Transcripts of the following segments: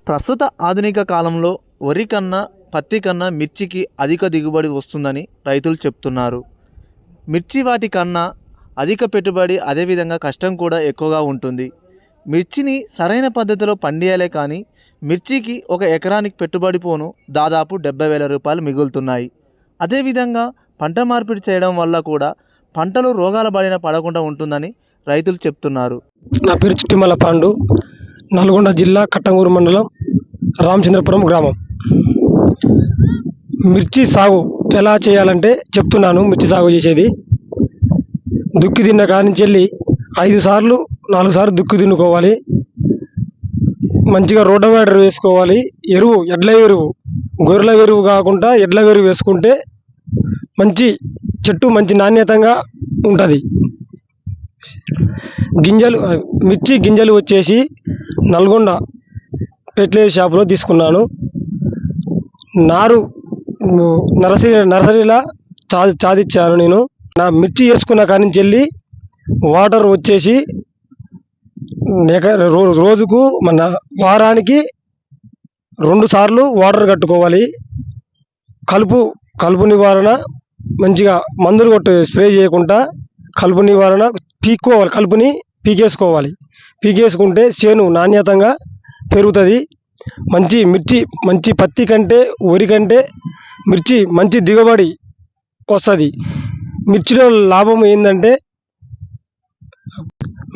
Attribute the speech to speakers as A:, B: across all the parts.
A: ప్రస్తుత ఆధునిక కాలంలో వరి కన్నా పత్తి కన్నా మిర్చికి అధిక దిగుబడి వస్తుందని రైతులు చెప్తున్నారు. మిర్చి వాటి కన్నా అధిక పెట్టుబడి, అదేవిధంగా కష్టం కూడా ఎక్కువగా ఉంటుంది. మిర్చిని సరైన పద్ధతిలో పండియాలే కానీ మిర్చికి ఒక ఎకరానికి పెట్టుబడి పోను దాదాపు 70,000 రూపాయలు మిగులుతున్నాయి. అదేవిధంగా పంట మార్పిడి చేయడం వల్ల కూడా పంటలు రోగాల బారిన పడకుండా ఉంటుందని రైతులు చెప్తున్నారు.
B: నా పేరు చిట్టిమల్ల పాండు, నల్గొండ జిల్లా కట్టంగూరు మండలం రామచంద్రపురం గ్రామం. మిర్చి సాగు ఎలా చేయాలంటే చెప్తున్నాను. మిర్చి సాగు చేసేది దుక్కి తిన్న కానించి వెళ్ళి 5 సార్లు 4 సార్లు దుక్కి తిన్నుకోవాలి. మంచిగా రోటోవేటర్ వేసుకోవాలి. ఎరువు ఎడ్ల ఎరువు, గొర్రెల ఎరువు కాకుండా ఎడ్ల ఎరువు వేసుకుంటే మంచి చెట్టు మంచి నాణ్యతంగా ఉంటుంది. మిర్చి గింజలు వచ్చేసి నల్గొండ ఫెర్టిలైజర్ షాపులో తీసుకున్నాను. నారు నర్సరీలో చాదిచ్చాను. నేను నా మిర్చి వేసుకున్న కానించి వెళ్ళి వాటర్ వచ్చేసి రోజుకు మన వారానికి 2 సార్లు వాటర్ కట్టుకోవాలి. కలుపు నివారణ మంచిగా మందులు స్ప్రే చేయకుండా కలుపు నివారణ పీక్కోవాలి. కలుపుని పీకేసుకుంటే చేను నాణ్యతంగా పెరుగుతుంది. మంచి పత్తి కంటే వరి కంటే మిర్చి మంచి దిగుబడి వస్తుంది. మిర్చిలో లాభం ఏంటంటే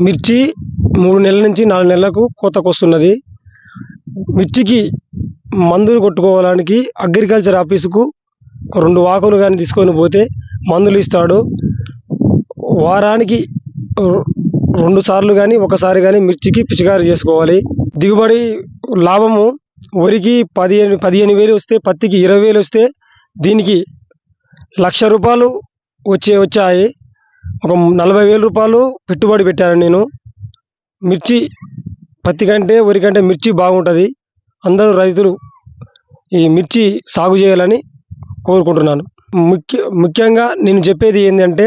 B: మిర్చి 3 నెలల నుంచి 4 నెలలకు కోతకు వస్తున్నది. మిర్చికి మందులు కొట్టుకోవడానికి అగ్రికల్చర్ ఆఫీసుకు 2 ఆకులు కానీ తీసుకొని పోతే మందులు ఇస్తాడు. వారానికి 2 సార్లు కానీ 1 సారి కానీ మిర్చికి పిచికారీ చేసుకోవాలి. దిగుబడి లాభము వరికి 15,000 వస్తే పత్తికి 20,000 వస్తే దీనికి 1,00,000 రూపాయలు వచ్చాయి. ఒక 40,000 రూపాయలు పెట్టుబడి పెట్టాను నేను. మిర్చి పత్తి కంటే వరి కంటే మిర్చి బాగుంటుంది. అందరూ రైతులు ఈ మిర్చి సాగు చేయాలని కోరుకుంటున్నాను. ముఖ్యంగా నేను చెప్పేది ఏంటంటే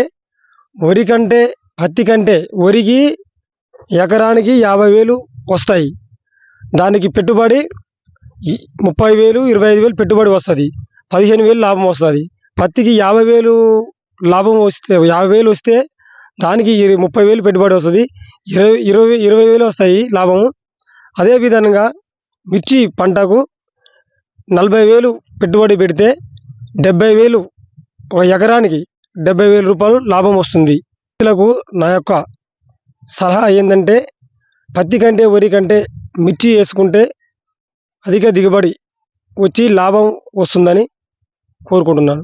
B: వరి కంటే పత్తి కంటే వరికి ఎకరానికి 50,000 వస్తాయి. దానికి పెట్టుబడి 30,000 25,000 పెట్టుబడి వస్తుంది. 15,000 లాభం వస్తుంది. పత్తికి 50,000 లాభం వస్తే 50,000 వస్తే దానికి 30,000 పెట్టుబడి వస్తుంది. 20,000 వస్తాయి లాభము. అదేవిధంగా మిర్చి పంటకు 40,000 పెట్టుబడి పెడితే 70,000 ఒక ఎకరానికి 70,000 రూపాయలు లాభం వస్తుంది. రైతులకు నా యొక్క సలహా ఏంటంటే పత్తి కంటే వరి కంటే మిర్చి వేసుకుంటే అధిక దిగుబడి వచ్చి లాభం వస్తుందని కోరుకుంటున్నాను.